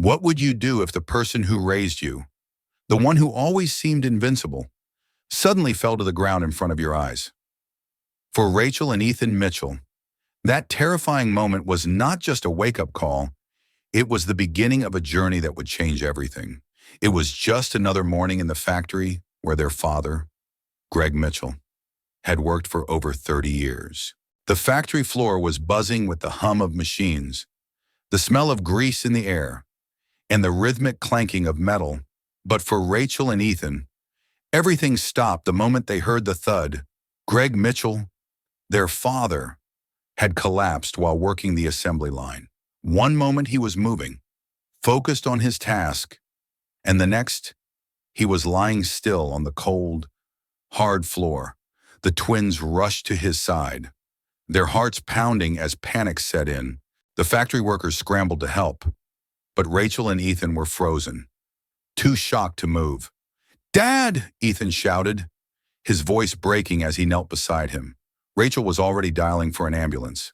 What would you do if the person who raised you, the one who always seemed invincible, suddenly fell to the ground in front of your eyes? For Rachel and Ethan Mitchell, that terrifying moment was not just a wake-up call, it was the beginning of a journey that would change everything. It was just another morning in the factory where their father, Greg Mitchell, had worked for over 30 years. The factory floor was buzzing with the hum of machines, the smell of grease in the air, and the rhythmic clanking of metal. But for Rachel and Ethan, everything stopped the moment they heard the thud. Greg Mitchell, their father, had collapsed while working the assembly line. One moment he was moving, focused on his task, and the next, he was lying still on the cold, hard floor. The twins rushed to his side, their hearts pounding as panic set in. The factory workers scrambled to help, but Rachel and Ethan were frozen, too shocked to move. "Dad!" Ethan shouted, his voice breaking as he knelt beside him. Rachel was already dialing for an ambulance,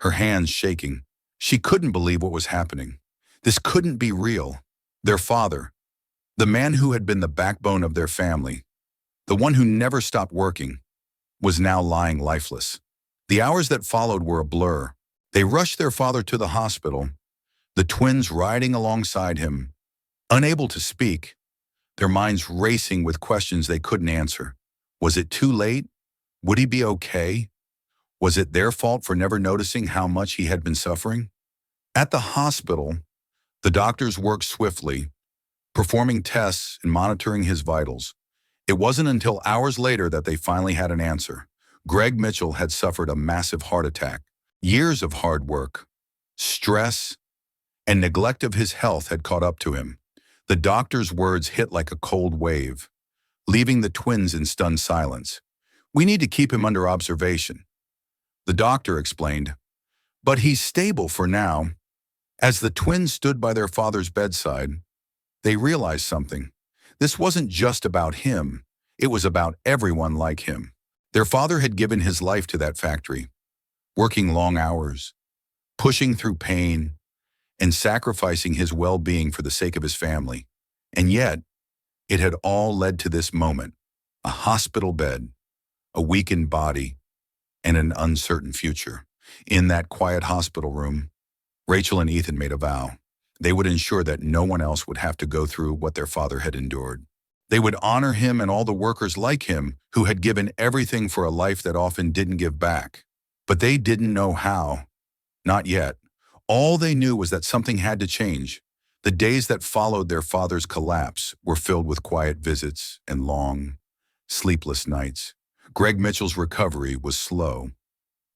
her hands shaking. She couldn't believe what was happening. This couldn't be real. Their father, the man who had been the backbone of their family, the one who never stopped working, was now lying lifeless. The hours that followed were a blur. They rushed their father to the hospital, the twins riding alongside him, unable to speak, their minds racing with questions they couldn't answer. Was it too late? Would he be okay? Was it their fault for never noticing how much he had been suffering? At the hospital, the doctors worked swiftly, performing tests and monitoring his vitals. It wasn't until hours later that they finally had an answer. Greg Mitchell had suffered a massive heart attack. Years of hard work, stress, and neglect of his health had caught up to him. The doctor's words hit like a cold wave, leaving the twins in stunned silence. "We need to keep him under observation," the doctor explained. "But he's stable for now." As the twins stood by their father's bedside, they realized something. This wasn't just about him. It was about everyone like him. Their father had given his life to that factory, working long hours, pushing through pain, and sacrificing his well-being for the sake of his family. And yet, it had all led to this moment: a hospital bed, a weakened body, and an uncertain future. In that quiet hospital room, Rachel and Ethan made a vow. They would ensure that no one else would have to go through what their father had endured. They would honor him and all the workers like him who had given everything for a life that often didn't give back. But they didn't know how. Not yet. All they knew was that something had to change. The days that followed their father's collapse were filled with quiet visits and long, sleepless nights. Greg Mitchell's recovery was slow,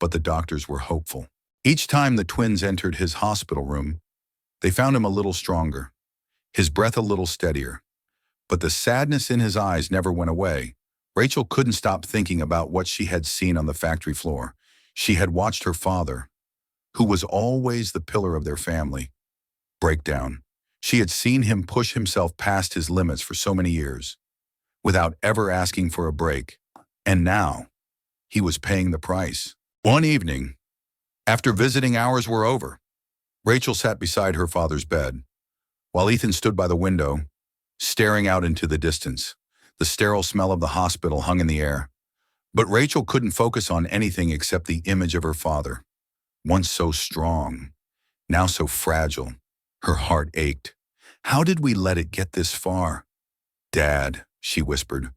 but the doctors were hopeful. Each time the twins entered his hospital room, they found him a little stronger, his breath a little steadier. But the sadness in his eyes never went away. Rachel couldn't stop thinking about what she had seen on the factory floor. She had watched her father, who was always the pillar of their family, break down. She had seen him push himself past his limits for so many years, without ever asking for a break. And now, he was paying the price. One evening, after visiting hours were over, Rachel sat beside her father's bed, while Ethan stood by the window, staring out into the distance. The sterile smell of the hospital hung in the air. But Rachel couldn't focus on anything except the image of her father, once so strong, now so fragile. Her heart ached. How did we let it get this far? "Dad," she whispered,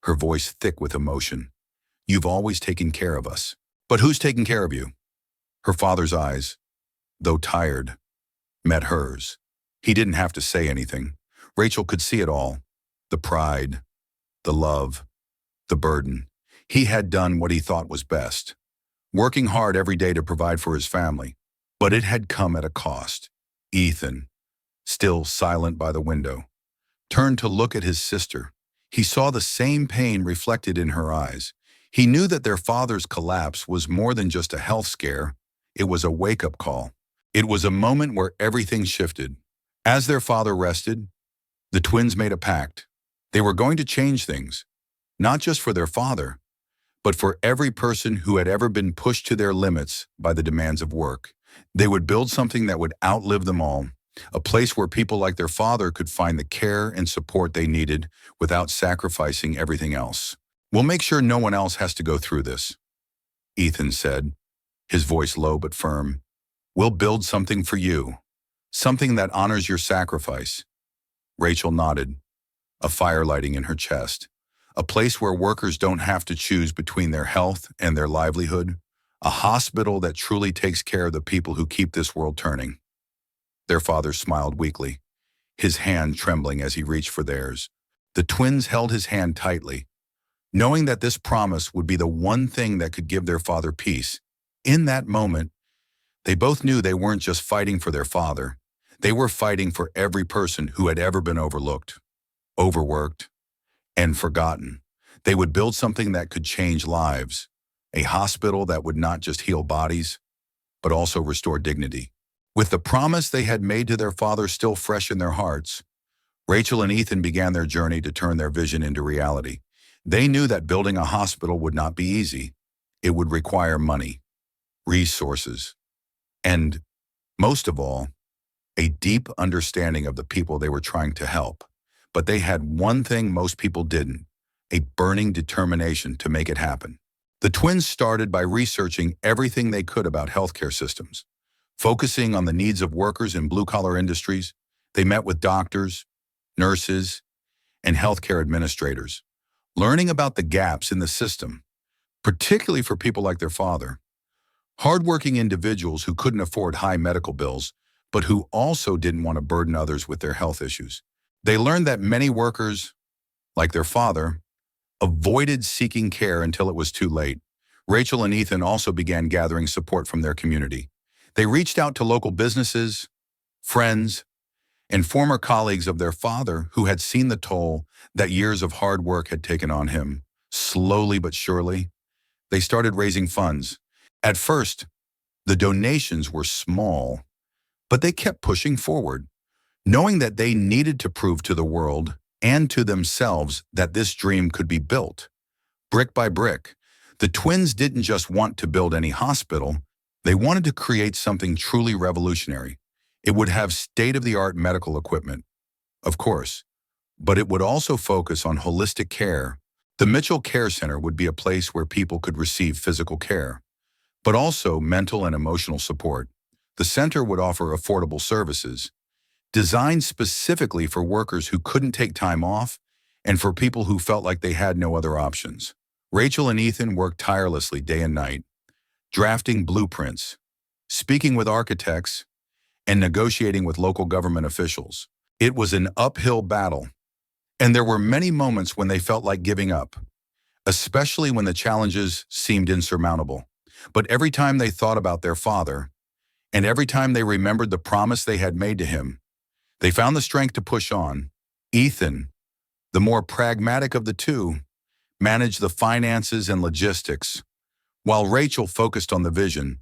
her voice thick with emotion. "You've always taken care of us. But who's taking care of you?" Her father's eyes, though tired, met hers. He didn't have to say anything. Rachel could see it all. The pride, the love, the burden. He had done what he thought was best, working hard every day to provide for his family. But it had come at a cost. Ethan, still silent by the window, turned to look at his sister. He saw the same pain reflected in her eyes. He knew that their father's collapse was more than just a health scare. It was a wake-up call. It was a moment where everything shifted. As their father rested, the twins made a pact. They were going to change things, not just for their father, but for every person who had ever been pushed to their limits by the demands of work. They would build something that would outlive them all, a place where people like their father could find the care and support they needed without sacrificing everything else. "We'll make sure no one else has to go through this," Ethan said, his voice low but firm. "We'll build something for you, something that honors your sacrifice." Rachel nodded, a fire lighting in her chest. "A place where workers don't have to choose between their health and their livelihood. A hospital that truly takes care of the people who keep this world turning." Their father smiled weakly, his hand trembling as he reached for theirs. The twins held his hand tightly, knowing that this promise would be the one thing that could give their father peace. In that moment, they both knew they weren't just fighting for their father. They were fighting for every person who had ever been overlooked, overworked, and forgotten. They would build something that could change lives, a hospital that would not just heal bodies, but also restore dignity. With the promise they had made to their father still fresh in their hearts, Rachel and Ethan began their journey to turn their vision into reality. They knew that building a hospital would not be easy. It would require money, resources, and, most of all, a deep understanding of the people they were trying to help. But they had one thing most people didn't: a burning determination to make it happen. The twins started by researching everything they could about healthcare systems. Focusing on the needs of workers in blue-collar industries, they met with doctors, nurses, and healthcare administrators, learning about the gaps in the system, particularly for people like their father, hardworking individuals who couldn't afford high medical bills, but who also didn't want to burden others with their health issues. They learned that many workers, like their father, avoided seeking care until it was too late. Rachel and Ethan also began gathering support from their community. They reached out to local businesses, friends, and former colleagues of their father who had seen the toll that years of hard work had taken on him. Slowly but surely, they started raising funds. At first, the donations were small, but they kept pushing forward, knowing that they needed to prove to the world and to themselves that this dream could be built. Brick by brick, the twins didn't just want to build any hospital, they wanted to create something truly revolutionary. It would have state-of-the-art medical equipment, of course, but it would also focus on holistic care. The Mitchell Care Center would be a place where people could receive physical care, but also mental and emotional support. The center would offer affordable services, designed specifically for workers who couldn't take time off and for people who felt like they had no other options. Rachel and Ethan worked tirelessly day and night, drafting blueprints, speaking with architects, and negotiating with local government officials. It was an uphill battle, and there were many moments when they felt like giving up, especially when the challenges seemed insurmountable. But every time they thought about their father, and every time they remembered the promise they had made to him, they found the strength to push on. Ethan, the more pragmatic of the two, managed the finances and logistics, while Rachel focused on the vision,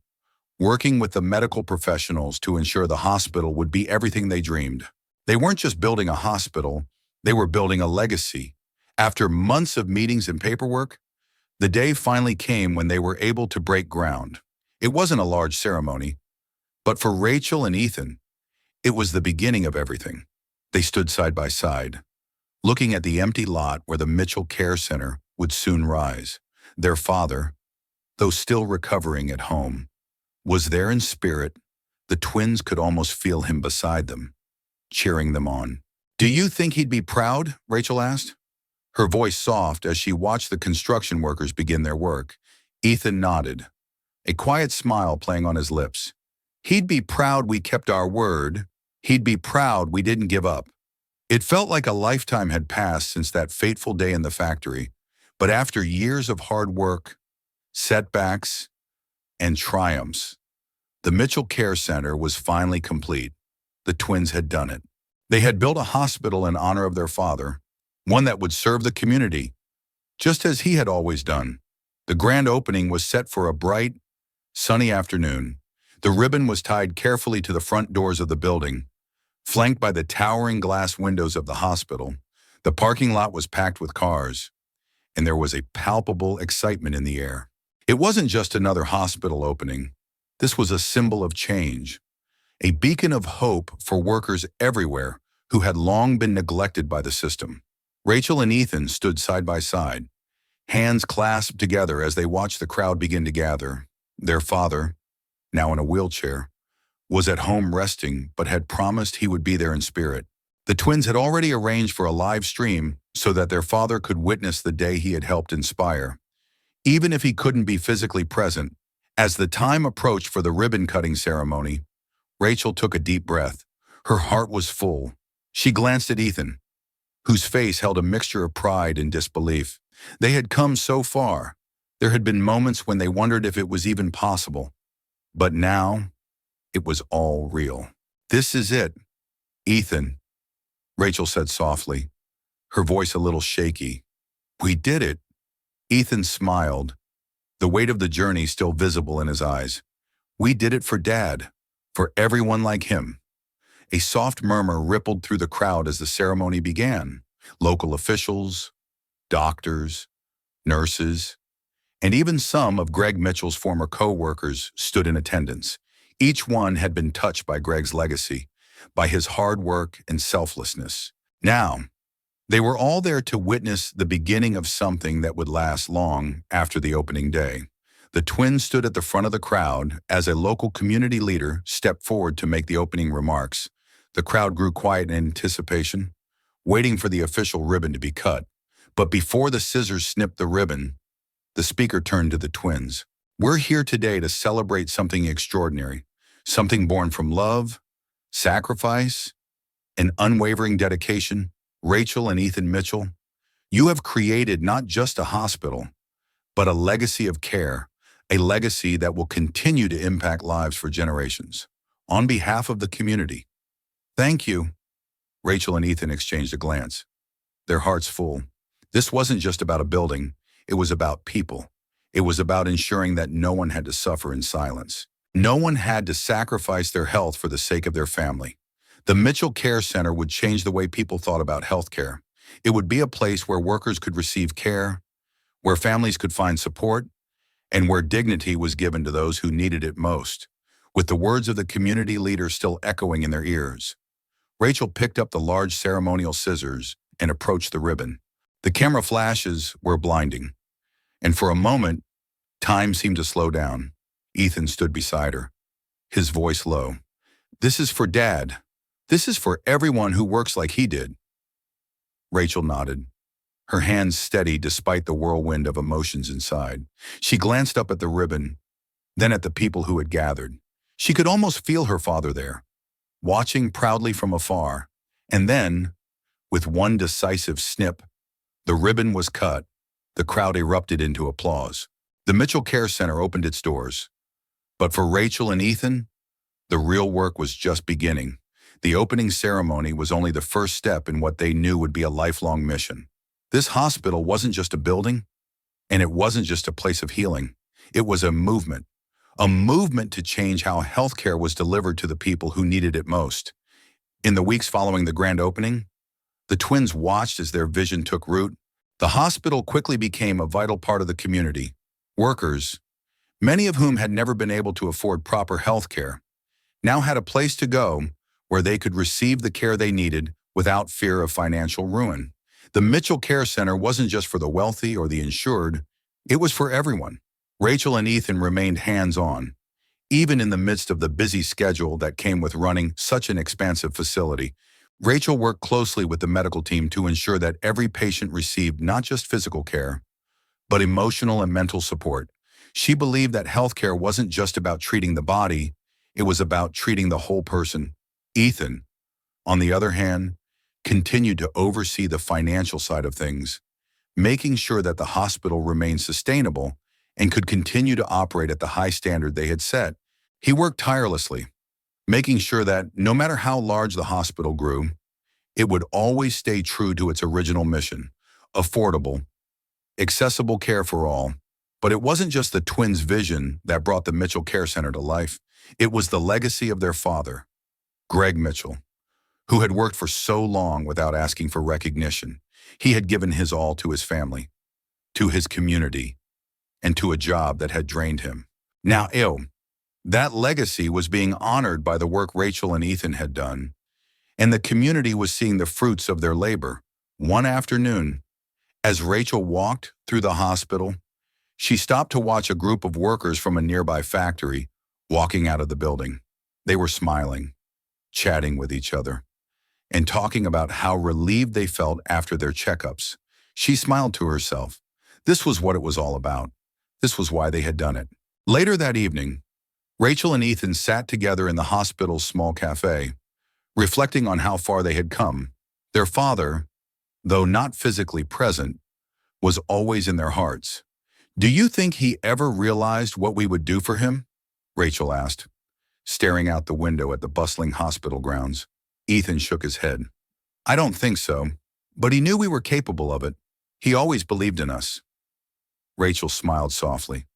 working with the medical professionals to ensure the hospital would be everything they dreamed. They weren't just building a hospital, they were building a legacy. After months of meetings and paperwork, the day finally came when they were able to break ground. It wasn't a large ceremony, but for Rachel and Ethan, it was the beginning of everything. They stood side by side, looking at the empty lot where the Mitchell Care Center would soon rise. Their father, though still recovering at home, was there in spirit. The twins could almost feel him beside them, cheering them on. "Do you think he'd be proud?" Rachel asked, her voice soft as she watched the construction workers begin their work. Ethan nodded, a quiet smile playing on his lips. "He'd be proud we kept our word. He'd be proud we didn't give up." It felt like a lifetime had passed since that fateful day in the factory, but after years of hard work, setbacks, and triumphs, the Mitchell Care Center was finally complete. The twins had done it. They had built a hospital in honor of their father, one that would serve the community, just as he had always done. The grand opening was set for a bright, sunny afternoon. The ribbon was tied carefully to the front doors of the building, flanked by the towering glass windows of the hospital. The parking lot was packed with cars, and there was a palpable excitement in the air. It wasn't just another hospital opening. This was a symbol of change, a beacon of hope for workers everywhere who had long been neglected by the system. Rachel and Ethan stood side by side, hands clasped together as they watched the crowd begin to gather. Their father, now in a wheelchair, was at home resting but had promised he would be there in spirit. The twins had already arranged for a live stream so that their father could witness the day he had helped inspire, even if he couldn't be physically present. As the time approached for the ribbon-cutting ceremony, Rachel took a deep breath. Her heart was full. She glanced at Ethan, whose face held a mixture of pride and disbelief. They had come so far. There had been moments when they wondered if it was even possible. But now, it was all real. "This is it, Ethan," Rachel said softly, her voice a little shaky. "We did it." Ethan smiled, the weight of the journey still visible in his eyes. "We did it for Dad, for everyone like him." A soft murmur rippled through the crowd as the ceremony began. Local officials, doctors, nurses, and even some of Greg Mitchell's former co-workers stood in attendance. Each one had been touched by Greg's legacy, by his hard work and selflessness. Now, they were all there to witness the beginning of something that would last long after the opening day. The twins stood at the front of the crowd as a local community leader stepped forward to make the opening remarks. The crowd grew quiet in anticipation, waiting for the official ribbon to be cut. But before the scissors snipped the ribbon, the speaker turned to the twins. "We're here today to celebrate something extraordinary, something born from love, sacrifice, and unwavering dedication. Rachel and Ethan Mitchell, you have created not just a hospital, but a legacy of care, a legacy that will continue to impact lives for generations. On behalf of the community, thank you." Rachel and Ethan exchanged a glance, their hearts full. This wasn't just about a building, it was about people. It was about ensuring that no one had to suffer in silence. No one had to sacrifice their health for the sake of their family. The Mitchell Care Center would change the way people thought about healthcare. It would be a place where workers could receive care, where families could find support, and where dignity was given to those who needed it most. With the words of the community leader still echoing in their ears, Rachel picked up the large ceremonial scissors and approached the ribbon. The camera flashes were blinding, and for a moment, time seemed to slow down. Ethan stood beside her, his voice low. "This is for Dad. This is for everyone who works like he did." Rachel nodded, her hands steady despite the whirlwind of emotions inside. She glanced up at the ribbon, then at the people who had gathered. She could almost feel her father there, watching proudly from afar. And then, with one decisive snip, the ribbon was cut. The crowd erupted into applause. The Mitchell Care Center opened its doors. But for Rachel and Ethan, the real work was just beginning. The opening ceremony was only the first step in what they knew would be a lifelong mission. This hospital wasn't just a building, and it wasn't just a place of healing. It was a movement to change how healthcare was delivered to the people who needed it most. In the weeks following the grand opening, the twins watched as their vision took root. The hospital quickly became a vital part of the community. Workers, many of whom had never been able to afford proper health care, now had a place to go where they could receive the care they needed without fear of financial ruin. The Mitchell Care Center wasn't just for the wealthy or the insured, it was for everyone. Rachel and Ethan remained hands-on, even in the midst of the busy schedule that came with running such an expansive facility. Rachel worked closely with the medical team to ensure that every patient received not just physical care, but emotional and mental support. She believed that healthcare wasn't just about treating the body, it was about treating the whole person. Ethan, on the other hand, continued to oversee the financial side of things, making sure that the hospital remained sustainable and could continue to operate at the high standard they had set. He worked tirelessly, making sure that no matter how large the hospital grew, it would always stay true to its original mission: affordable, accessible care for all. But it wasn't just the twins' vision that brought the Mitchell Care Center to life. It was the legacy of their father, Greg Mitchell, who had worked for so long without asking for recognition. He had given his all to his family, to his community, and to a job that had drained him. Now, That legacy was being honored by the work Rachel and Ethan had done, and the community was seeing the fruits of their labor. One afternoon, as Rachel walked through the hospital, she stopped to watch a group of workers from a nearby factory walking out of the building. They were smiling, chatting with each other, and talking about how relieved they felt after their checkups. She smiled to herself. This was what it was all about. This was why they had done it. Later that evening, Rachel and Ethan sat together in the hospital's small cafe, reflecting on how far they had come. Their father, though not physically present, was always in their hearts. "Do you think he ever realized what we would do for him?" Rachel asked, staring out the window at the bustling hospital grounds. Ethan shook his head. "I don't think so, but he knew we were capable of it. He always believed in us." Rachel smiled softly.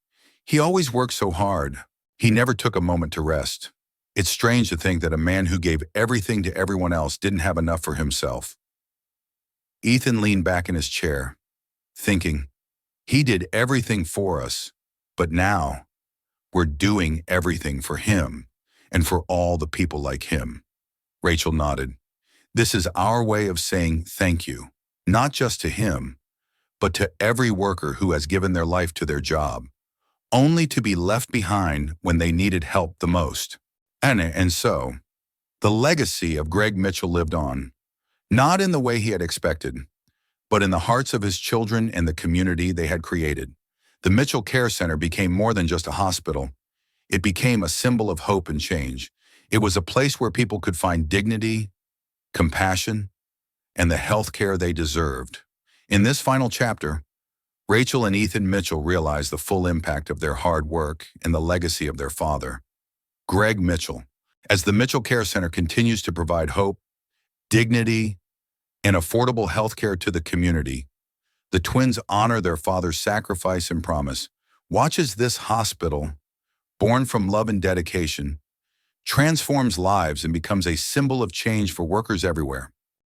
"He always worked so hard. He never took a moment to rest. It's strange to think that a man who gave everything to everyone else didn't have enough for himself." Ethan leaned back in his chair, thinking, he did everything for us, but now we're doing everything for him and for all the people like him. Rachel nodded. "This is our way of saying thank you, not just to him, but to every worker who has given their life to their job, only to be left behind when they needed help the most." And so, the legacy of Greg Mitchell lived on, not in the way he had expected, but in the hearts of his children and the community they had created. The Mitchell Care Center became more than just a hospital. It became a symbol of hope and change. It was a place where people could find dignity, compassion, and the health care they deserved. In this final chapter, Rachel and Ethan Mitchell realized the full impact of their hard work and the legacy of their father, Greg Mitchell. As the Mitchell Care Center continues to provide hope, dignity, and affordable health care to the community, the twins honor their father's sacrifice and promise. Watch as this hospital, born from love and dedication, transforms lives and becomes a symbol of change for workers everywhere.